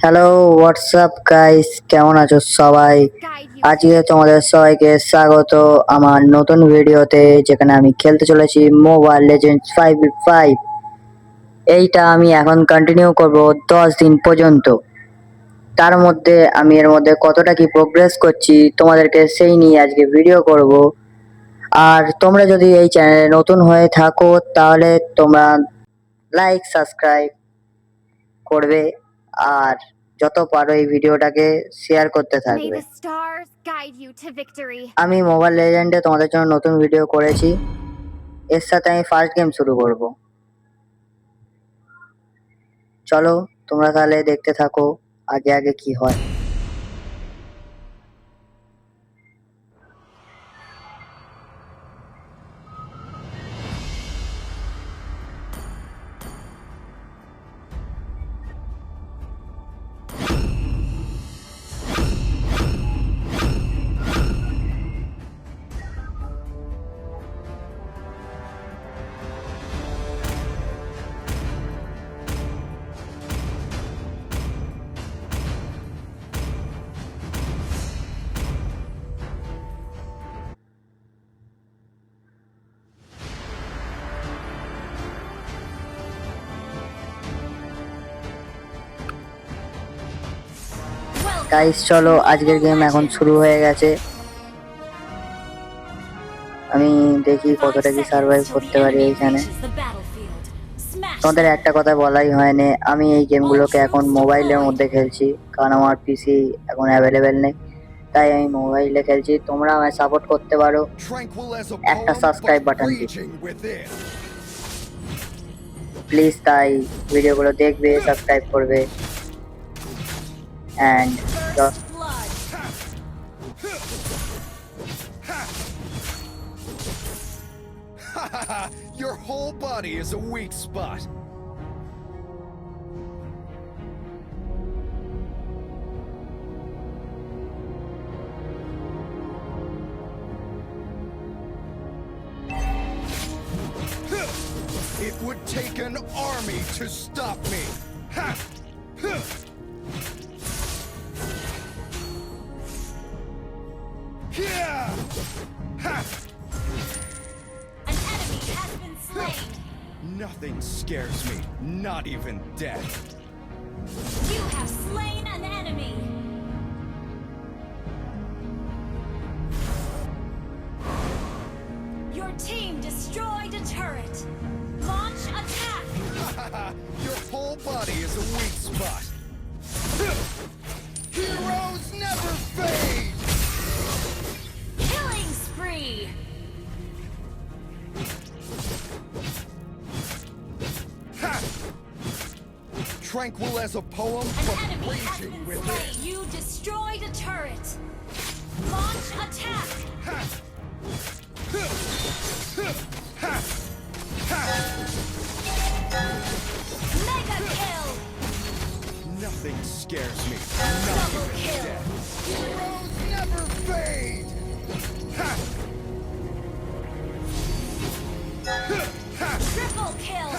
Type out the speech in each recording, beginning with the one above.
Hello WhatsApp guys, কেমন আছো সবাই? guide you to আজকে তোমাদের সবাইকে স্বাগত আমার নতুন ভিডিওতে, যেখানে আমি খেলতে চলেছি মোবাইল লেজেন্ডস 5v5। এইটা আমি এখন কন্টিনিউ করব 10 দিন পর্যন্ত। তার মধ্যে আমি এর মধ্যে কতটা কি প্রোগ্রেস করছি তোমাদেরকে সেই নিয়ে আজকে ভিডিও করব। আর তোমরা যদি এই চ্যানেলে নতুন হয়ে থাকো তাহলে তোমরা লাইক সাবস্ক্রাইব করবে, আর যত পারো এই ভিডিওটাকে শেয়ার করতে may থাকবে। the stars guide you to victory. আমি মোবাইল লেজেন্ডে তোমাদের জন্য নতুন ভিডিও করেছি, এর সাথে আমি ফার্স্ট গেম শুরু করব। চলো তোমরা তাহলে দেখতে থাকো আগে আগে কি হয়। গাইস চলো, আজকের গেম এখন শুরু হয়ে গেছে। আমি দেখি কতটা কি সার্ভাইভ করতে পারি এইখানে। তোমাদের একটা কথা বলাই হয়নি, আমি এই গেমগুলোকে এখন মোবাইলের মধ্যে খেলছি, কারণ আমার পিসি এখন অ্যাভেলেবেল নেই, তাই আমি মোবাইলে খেলছি। তোমরা আমায় সাপোর্ট করতে পারো একটা সাবস্ক্রাইব বাটন টিপে, প্লিজ। তাই ভিডিওগুলো দেখবে, সাবস্ক্রাইব করবে, and Your whole body is a weak spot. It would take an army to stop me. Ha! Yeah! Ha! An enemy has been slain. Nothing scares me, not even death. You have slain an enemy. Your team destroyed a turret. Launch attack. Your whole body is a weak spot. Heroes never fade! Killing spree. Ha! Tranquil as a poem, An but enemy has raging been within. slain. You destroyed a turret. Launch attack. Mega kill. Nothing scares me. Double kill. Heroes never fade! Ha! Triple kill.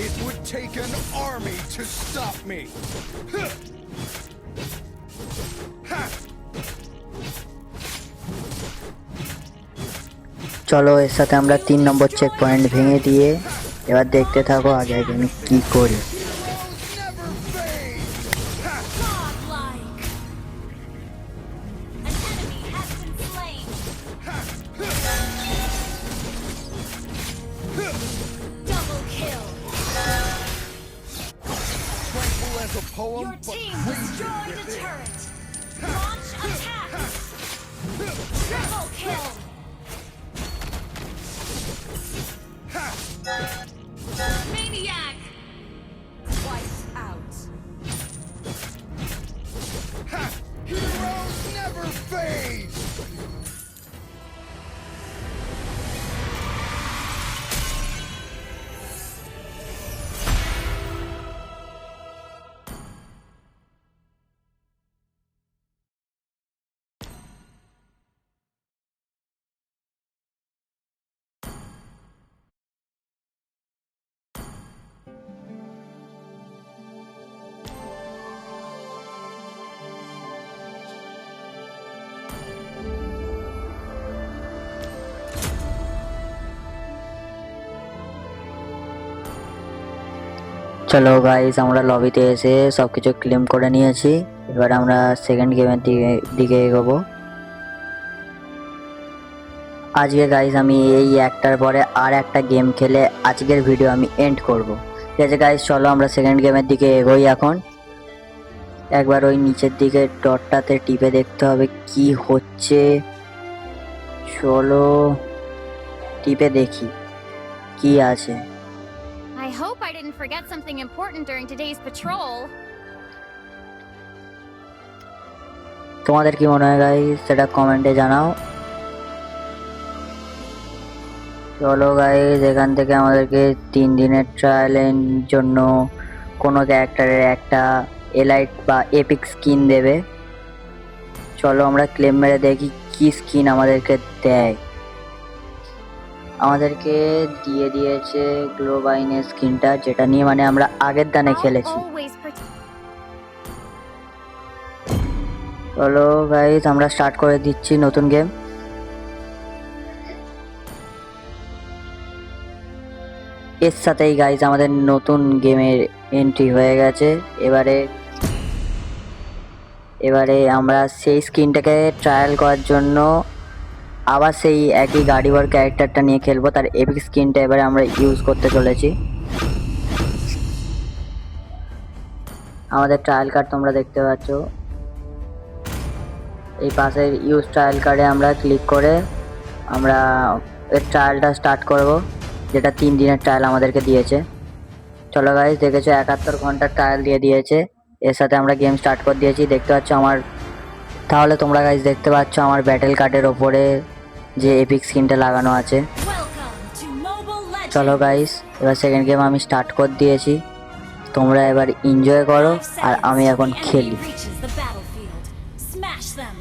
It would take an army to stop me. চলো এর সাথে আমরা 3 number check point ভেঙে দিয়ে এবার দেখতে থাকো আগে আগে আমি কি করি। Godlike. An enemy has been slain. Double kill. Tranquil as a poem, Your but team raging destroyed a within. turret. Launch attack. Triple kill. Maniac. Twice out. Heroes never fade! চলো গাইস, আমরা লবিতে এসে সবকিছু claim করে নিয়েছি। এবার আমরা second গেমের দিকে এগোবো। আজকে গাইস আমি এই একটার পরে আর একটা গেম খেলে আজকের ভিডিও আমি এন্ড করব। ঠিক আছে গাইস, চলো আমরা সেকেন্ড গেমের দিকে এগোই। এখন একবার ওই নিচের দিকে ডটটাতে টিপে দেখতে হবে কি হচ্ছে। চলো টিপে দেখি কি আছে। I hope I didn't forget something important during today's patrol. তোমাদের কি মনে হয় গাইস, সেটা কমেন্টে জানাও। চলো গাইস, এখান থেকে আমাদেরকে 3 দিনের ট্রায়ালের জন্য কোনো ক্যারেক্টারের একটা এলাইট বা এপিক স্কিন দেবে। চলো আমরা ক্লেম মেরে দেখি কি স্কিন আমাদেরকে দেয়। আমাদেরকে দিয়ে দিয়েছে গ্লোবাইনের স্কিনটা, যেটা নিয়ে মানে আমরা আগের দানে I'll খেলেছি। always protect. চলো গাইস, আমরা স্টার্ট করে দিচ্ছি নতুন গেম। এর সাথেই গাইস আমাদের নতুন গেমের এন্ট্রি হয়ে গেছে। এবারে আমরা সেই স্কিনটাকে ট্রায়াল করার জন্য আবার সেই একই গাড়িওয়ার ক্যারেক্টারটা নিয়ে খেলবো। তার এপিক স্কিনটা এবারে আমরা ইউজ করতে চলেছি। আমাদের ট্রায়াল কার্ড তোমরা দেখতে পাচ্ছ। এই পাশের ইউজ ট্রায়াল কার্ডে আমরা ক্লিক করে আমরা এর ট্রায়ালটা স্টার্ট করব, যেটা 3 দিনের ট্রায়াল আমাদেরকে দিয়েছে। চলো গাইস, দেখেছো 71 ঘন্টার ট্রায়াল দিয়ে দিয়েছে। এর সাথে আমরা গেম স্টার্ট করে দিয়েছি। দেখতে পাচ্ছ আমার, তাহলে তোমরা গাইস দেখতে পাচ্ছ আমার ব্যাটেল কার্ডের ওপরে যে এপিক স্কিনটা লাগানো আছে। Welcome to Mobile Legends. চলো গাইস, এবার সেকেন্ড গেম আমি স্টার্ট করে দিয়েছি। তোমরা এবার এনজয় করো 5 আর seconds আমি till এখন the enemy খেলি। reaches the battlefield. Smash them.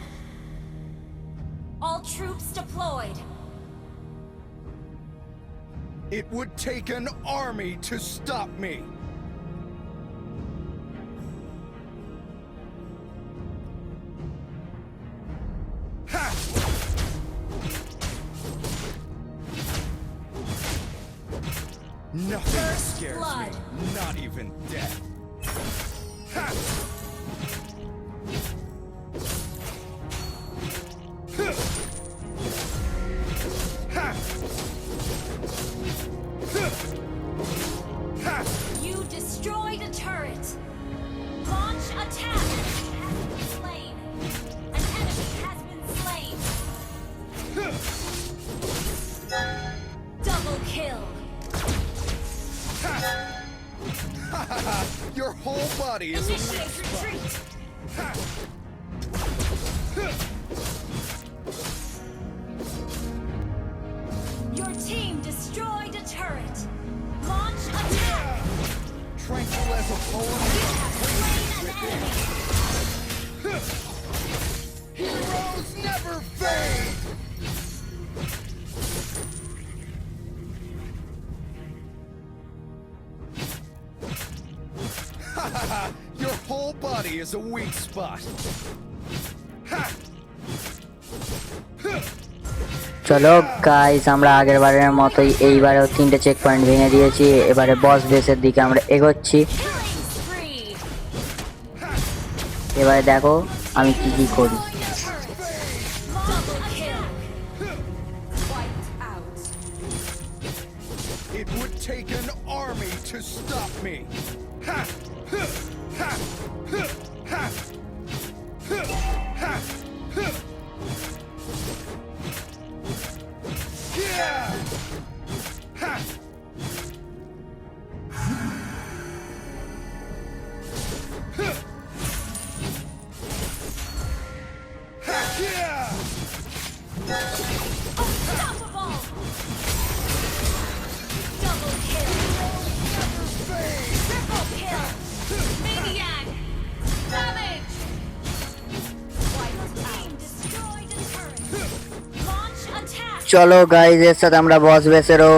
All troops deployed. It would take an army to stop me. Ha! Nothing First scares blood. me, not even death. Ha! Ha! Ha! You destroyed a turret. Launch attack. Has been slain. An enemy has been slain. Double kill. Your whole body is a weak Initiate spot. retreat. Your team destroyed a turret. Launch attack. Tranquil as a poem. Slain an enemy. Heroes never fade! Your whole body is a weak spot. Ha! চলো guys, আমরা আগের বারের মতোই এইবারেও 3টে check point ভেঙে দিয়েছি। এবারে বস বেসের দিকে আমরা এগোচ্ছি। Killing spree. এবারে দেখো আমি কি কি করি। Double kill. Wiped out. It would take an army to stop me. Ha! Huh! Ha! Huh! Ha! Huh! Ha! Huh! Yeah! Ha! Huh! Ha! Yeah! Unstoppable. Double kill. Never fade! Triple kill. Maniac. Damage. Wiped out. Destroyed a turret. Launch attack. চলো guys, এর সাথে আমরা বস বেসেরও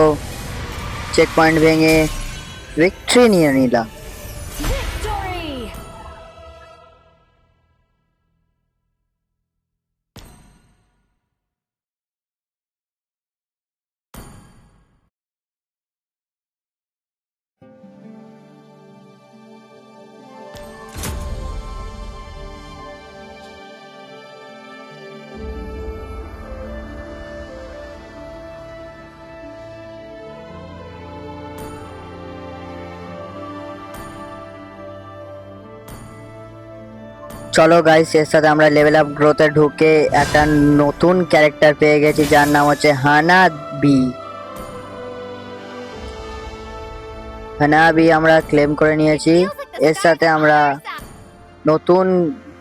check point ভেঙে victory নিয়ে নিলাম। Victory. চলো guys, এর সাথে আমরা লেভেল আপ গ্রোথে ঢুকে একটা নতুন ক্যারেক্টার পেয়ে গেছি যার নাম হচ্ছে হানাবি আমরা ক্লেম করে নিয়েছি। Feels like the এর start সাথে of আমরা our sap. নতুন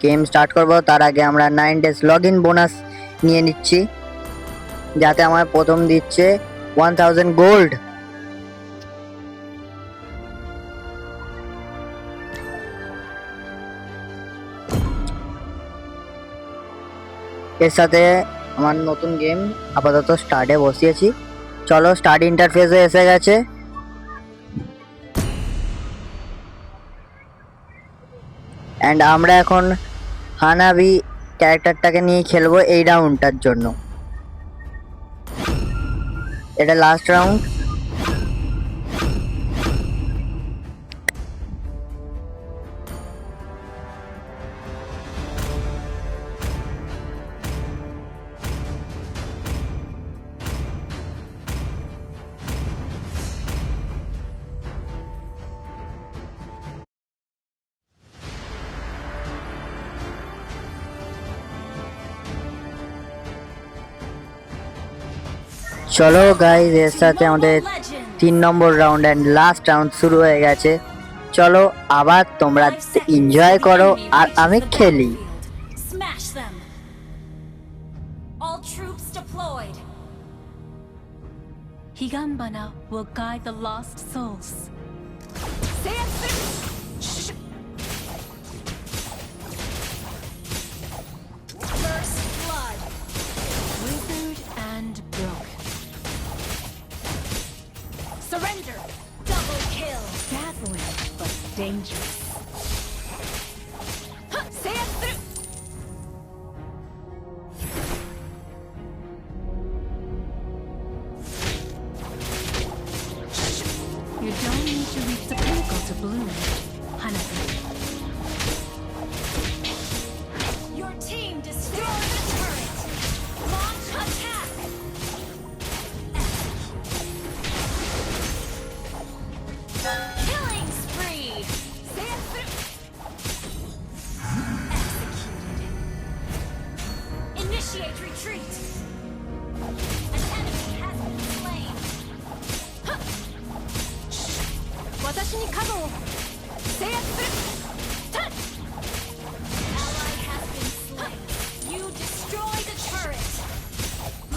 গেম স্টার্ট করব। তার আগে আমরা 9 ডেজ লগ ইন বোনাস নিয়ে নিচ্ছি, যাতে আমার প্রথম দিচ্ছে 1000 গোল্ড। এর সাথে আমার নতুন গেম আপাতত স্টার্টে বসিয়েছি। চলো, স্টার্ট ইন্টারফেসে এসে গেছে। অ্যান্ড আমরা এখন হানাবি ক্যারেক্টারটাকে নিয়ে খেলবো এই রাউন্ডটার জন্য। এটা লাস্ট রাউন্ড। চলো গাইজ, এর সাথে আমাদের 3 নম্বর রাউন্ড অ্যান্ড লাস্ট রাউন্ড শুরু হয়ে গেছে। চলো, আবার তোমরা এনজয় করো আর আমি খেলি। Smash them. All troops deployed. Higambana will guide the lost souls. First blood. Withered and broken. Surrender. Double kill. Dazzling but dangerous. You don't need to reach the pinnacle to bloom, Hanabi. Your team destroyed the turret. Launch attack. Killing spree. Executed. Initiate retreat. An enemy has been slain. 私に角を制圧する Ally has been slain. You destroy the turret.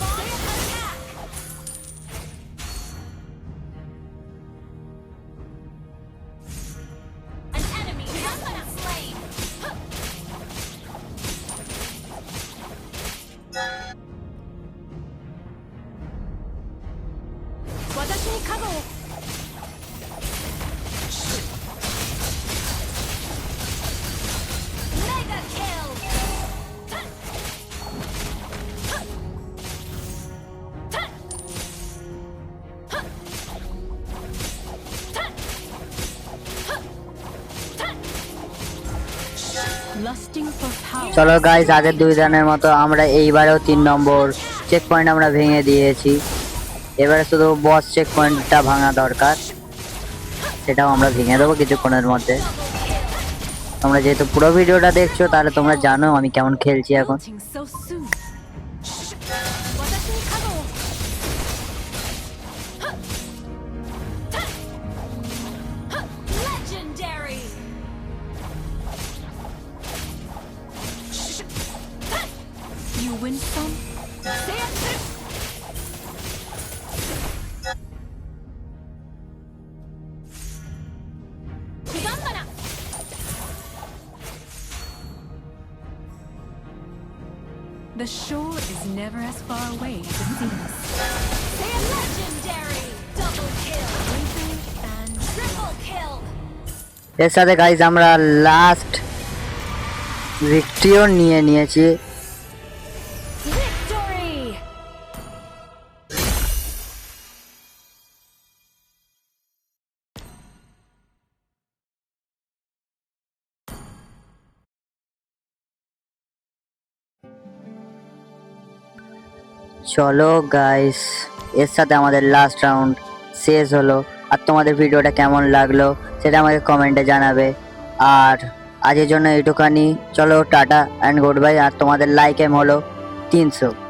Launch attack. An enemy has been slain. Mega kill. Lusting for power. চলো guys, আগের 2 রানের মতো আমরা এইবারেও 3 number check point আমরা ভেঙে দিয়েছি। এবারে শুধু বস চেক পয়েন্টটা ভাঙা দরকার, সেটাও আমরা ভেঙে দেবো কিছুক্ষণের মধ্যে। তোমরা যেহেতু পুরো ভিডিওটা দেখছো, তাহলে তোমরা জানো আমি কেমন খেলছি এখন। Wilting so soon. 私に角を Legendary. You win some. 制圧する ヒガンバナ The shore is never as far away as it seems. They are legendary! Double kill! And triple kill! এর সাথে গাইজ আমরা লাস্ট ভিক্টরিও নিয়ে নিয়েছি। Victory! চলো গাইস, এর সাথে আমাদের লাস্ট রাউন্ড শেষ হলো। আর তোমাদের ভিডিওটা কেমন লাগলো সেটা আমাকে কমেন্টে জানাবে। আর আজকের জন্য এইটুখানি। চলো টাটা অ্যান্ড গুড বাই। আর তোমাদের লাইক এম হলো 300।